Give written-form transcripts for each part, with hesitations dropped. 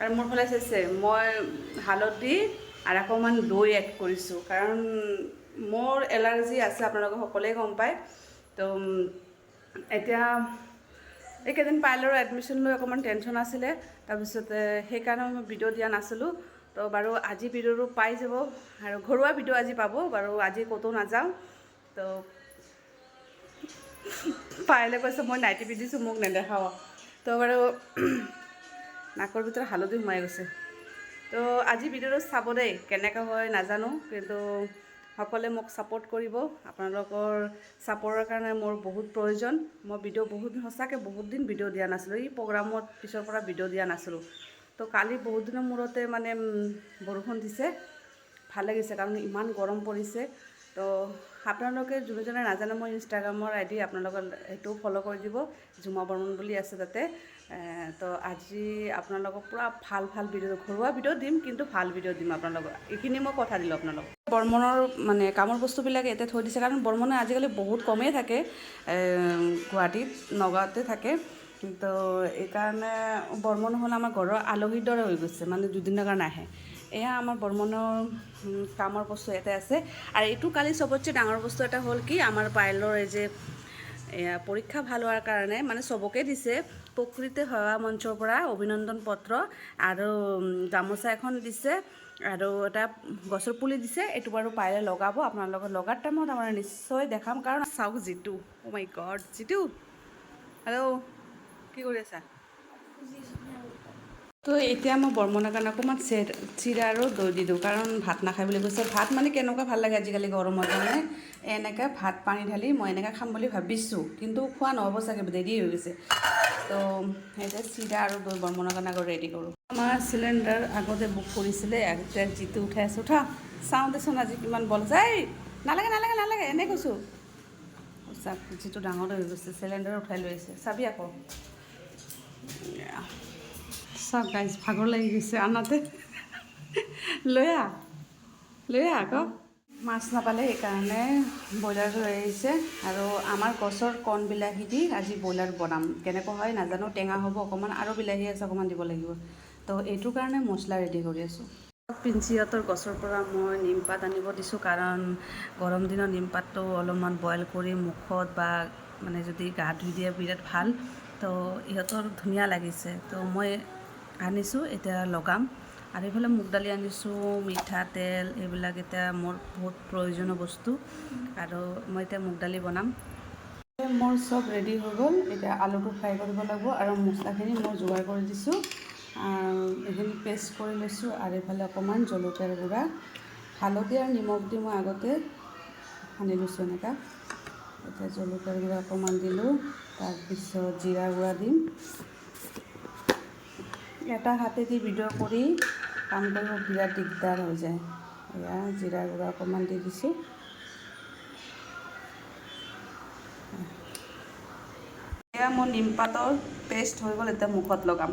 আৰু মোৰ ফালে চাইছে মই হালধি আৰু অকণমান দৈ এড কৰিছোঁ, কাৰণ মোৰ এলাৰ্জি আছে, আপোনালোকে সকলোৱে গম পায়। তো এতিয়া এইকেইদিন পাইলৰ এডমিশ্যন লৈ অকণমান টেনশ্যন আছিলে, তাৰপিছতে সেইকাৰণে মই ভিডিঅ' দিয়া নাছিলোঁ। তো বাৰু আজি ভিডিঅ'টো পাই যাব, আৰু ঘৰুৱা ভিডিঅ' আজি পাব বাৰু। আজি ক'তো নাযাওঁ। তো পাইলে কৈছে মই নাইটি পিন্ধিছোঁ, মোক নেদেখাওঁ। তো বাৰু নাকৰ ভিতৰত হালধি সোমাই গৈছে। তো আজি ভিডিঅ'টো চাব দেই, কেনেকৈ হয় নাজানো, কিন্তু সকলোৱে মোক ছাপোৰ্ট কৰিব। আপোনালোকৰ ছাপোৰ্টৰ কাৰণে মোৰ বহুত প্ৰয়োজন। মই ভিডিঅ' সঁচাকৈ বহুত দিন ভিডিঅ' দিয়া নাছিলোঁ, এই প্ৰগ্ৰামত পিছৰ পৰা ভিডিঅ' দিয়া নাছিলোঁ। তো কালি বহুত দিনৰ মূৰতে মানে বৰষুণ দিছে, ভাল লাগিছে, কাৰণ ইমান গৰম পৰিছে। তো আপোনালোকে যোনে নাজানে, মই ইনষ্টাগ্ৰামৰ আইডি আপোনালোকৰ এইটো ফ'ল' কৰি দিব, ঝুমা বৰ্মন বুলি আছে তাতে। তো আজি আপোনালোকক পূৰা ভাল ভাল ভিডিঅ', ঘৰুৱা ভিডিঅ' দিম, কিন্তু ভাল ভিডিঅ' দিম আপোনালোকক। এইখিনি মই কথা দিলোঁ আপোনালোকক। বৰ্মনৰ মানে কামৰ বস্তুবিলাক ইয়াতে থৈ দিছে, কাৰণ বৰ্মনে আজিকালি বহুত কমেই থাকে গুৱাহাটীত, নগাঁৱতে থাকে। তো এইকাৰণে বৰ্মন হ'ল আমাৰ ঘৰৰ আলহীৰ দৰে হৈ গৈছে, মানে দুদিনৰ কাৰণে আহে। এয়া আমাৰ বৰ্মনৰ কামৰ বস্তু ইয়াতে আছে। আৰু এইটো কালি চবতছে ডাঙৰ বস্তু এটা হ'ল কি, আমাৰ পাইলৰ এই যে পৰীক্ষা ভাল হোৱাৰ কাৰণে মানে চবকে দিছে, প্ৰকৃতি সেৱা মঞ্চৰ পৰা অভিনন্দন পত্ৰ আৰু গামোচা এখন দিছে, আৰু এটা গছৰ পুলি দিছে। এইটো বাৰু পাইলে লগাব, আপোনালোকৰ লগাৰ টাইমত আমাৰ নিশ্চয় দেখাম। কাৰণ চাওক জিতু, অ' মাই গড, জিতু হেল্ল', কি কৰি আছা? তো এতিয়া মই বৰ্মনৰ কাৰণে অকণমান চিৰা আৰু দৈ দি দিওঁ, কাৰণ ভাত নাখায় বুলি কৈছে। ভাত মানে কেনেকুৱা ভাল লাগে আজিকালি গৰমত, মানে এনেকৈ ভাত পানী ঢালি মই এনেকৈ খাম বুলি ভাবিছোঁ, কিন্তু খোৱা নহ'ব চাগে, দেৰি হৈ গৈছে। তো এতিয়া চিৰা আৰু দৈ বৰ্মনৰ কাৰণে আগত ৰেডি কৰোঁ। আমাৰ চিলিণ্ডাৰ আগতে বুক কৰিছিলে, এতিয়া যিটো উঠাই আছোঁ, উঠা চাওঁ দেচোন আজি কিমান বল যায়। নালাগে নালাগে নালাগে, এনেই কৈছোঁ। চাওক যিটো ডাঙৰ হৈ গৈছে, চিলিণ্ডাৰ উঠাই লৈ আহিছে, চাবি আকৌ। চাওক গাইজ, ভাগৰ লাগি গৈছে আনাতে। লৈ আহ আকৌ। মাছ নাপালে সেইকাৰণে ব্ৰইলাৰটো লৈ আহিছে, আৰু আমাৰ গছৰ কণ বিলাহী দি আজি ব্ৰইলাৰ বনাম। কেনেকুৱা হয় নাজানো, টেঙা হ'ব অকণমান, আৰু বিলাহী আছে অকণমান দিব লাগিব। তো এইটোৰ কাৰণে মছলা ৰেডি কৰি আছোঁ। পিঞ্চিহঁতৰ গছৰ পৰা মই নিমপাত আনিব দিছোঁ, কাৰণ গৰম দিনত নিমপাতটো অলপমান বইল কৰি মুখত বা মানে যদি গা ধুই দিয়ে বিৰাট ভাল। তো ইহঁতৰ ধুনীয়া লাগিছে, তো মই আনিছোঁ, এতিয়া লগাম। আৰু এইফালে মুগ দালি আনিছোঁ, মিঠাতেল, এইবিলাক এতিয়া মোৰ বহুত প্ৰয়োজনীয় বস্তু। আৰু মই এতিয়া মুগ দালি বনাম। মোৰ চব ৰেডি হৈ গ'ল, এতিয়া আলুটো ফ্ৰাই কৰিব লাগিব, আৰু মছলাখিনি মই যোগাৰ কৰি দিছোঁ। এইখিনি পেষ্ট কৰি লৈছোঁ, আৰু এইফালে অকণমান জলকীয়াৰ গুড়া, হালধি আৰু নিমখ দি মই আগতে সানি লৈছোঁ এনেকুৱা। এতিয়া জলকীয়াৰ গুড়া অকণমান দিলোঁ, তাৰপিছত জিৰা গুড়া দিম। এটা হাতেদি ভিডিঅ' কৰি কাম কৰিব বিৰাট দিগদাৰ হৈ যায়। এয়া জিৰা গুড়া অকণমান দি দিছোঁ। এয়া মোৰ নিমপাতৰ পেষ্ট হৈ গ'ল, এতিয়া মুখত লগাম।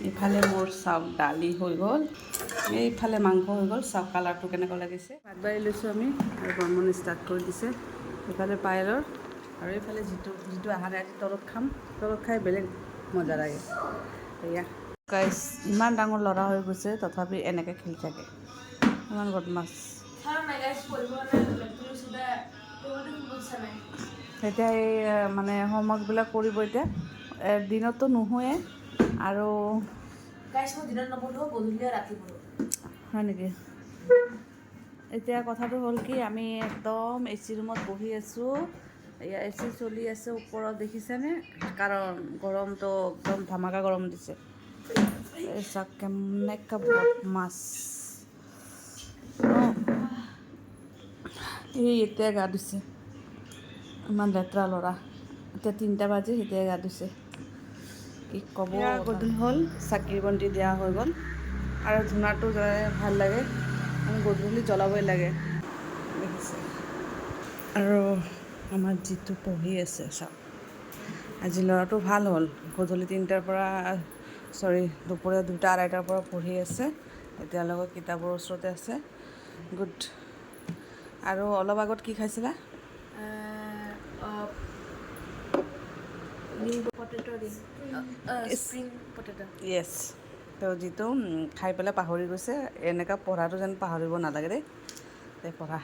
ইফালে মোৰ চাওক দালি হৈ গ'ল, এইফালে মাংস হৈ গ'ল। চাওক কালাৰটো কেনেকুৱা লাগিছে। ভাত বাঢ়ি লৈছোঁ আমি, আৰু বৰ্মনে ষ্টাৰ্ট কৰি দিছে। এইফালে পাইলৰ, আৰু এইফালে যিটো অহা নাই, তলত খাম। তলত খাই বেলেগ মজা লাগে। এয়া গাইজ, ইমান ডাঙৰ ল'ৰা হৈ গৈছে, তথাপি এনেকৈ খেলি থাকে, ইমান বদমাছ। এতিয়া এই মানে হোমৱৰ্কবিলাক কৰিব এতিয়া, দিনততো নুশুৱে, আৰু দিনত নপঢ়ো, গধূলি ৰাতি পঢ়ো। হয় নেকি? এতিয়া কথাটো হ'ল কি, আমি একদম এ চি ৰুমত বহি আছোঁ। এয়া এ চি চলি আছে ওপৰত, দেখিছেনে? কাৰণ গৰমটো একদম ধামাকা গৰম দিছে। এই চাওক কেনেকুৱা বদমাছ। এই এতিয়া গা ধুইছে, ইমান লেতেৰা ল'ৰা। এতিয়া 3টা বাজি, এতিয়া গা ধুইছে, কি ক'ব। গধূলি হ'ল, চাকি বন্তি দিয়া হৈ গ'ল, আৰু ধূনাটো জ্বলাই ভাল লাগে, আমি গধূলি জ্বলাবই লাগে, দেখিছে। আৰু আমাৰ যিটো পঢ়ি আছে চাওক, আজি ল'ৰাটো ভাল হ'ল, গধূলি 3টাৰ পৰা দুপৰীয়া 2টা 2:30টাৰ পৰা পঢ়ি আছে, এতিয়ালৈকে কিতাপৰ ওচৰতে আছে। গুড। আৰু অলপ আগত কি খাইছিলা? Spring potato. য়েছ, তো যিটো খাই পেলাই পাহৰি গৈছে, এনেকুৱা পঢ়াটো যেন পাহৰিব নালাগে দেই। পঢ়া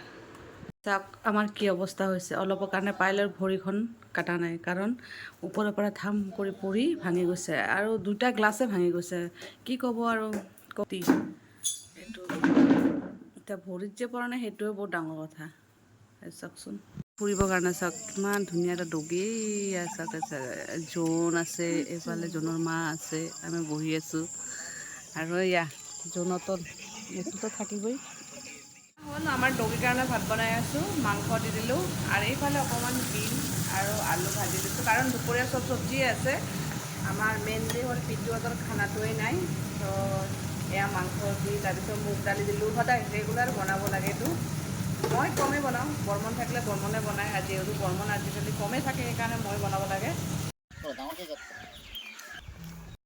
চাওক আমাৰ কি অৱস্থা হৈছে। অলপৰ কাৰণে পাইলৰ ভৰিখন কাটা নাই, কাৰণ ওপৰৰ পৰা ধাম কৰি পৰি ভাঙি গৈছে, আৰু 2টা গ্লাছে ভাঙি গৈছে। কি ক'ব আৰু কতি এইটো এতিয়া ভৰিত যে পৰা নাই সেইটোৱে বহুত ডাঙৰ কথা। চাওকচোন ফুৰিবৰ কাৰণে চাওক কিমান ধুনীয়া এটা দগী চাওক, জোন আছে, এইফালে জোনৰ মা আছে, আমি বহি আছোঁ, আৰু এয়া জোনতো এইটোতো থাকিবই। হ'ল আমাৰ দগীৰ কাৰণে ভাত বনাই আছোঁ, মাংস দি দিলোঁ, আৰু এইফালে অকণমান ডিম আৰু আলু ভাজি দিছোঁ, কাৰণ দুপৰীয়া চব চব্জিয়ে আছে। আমাৰ মেইনলি হ'ল পিতৃহঁতৰ খানাটোৱেই নাই। তো এয়া মাংস দি তাৰপিছত মুগ দালি দিলোঁ, সদায় ৰেগুলাৰ বনাব লাগে এইটো। মই কমেই বনাওঁ, বৰ্মন থাকিলে বৰ্মনে বনায়। যিহেতু বৰ্মন আজিকালি কমেই থাকে, সেইকাৰণে মই বনাব লাগে।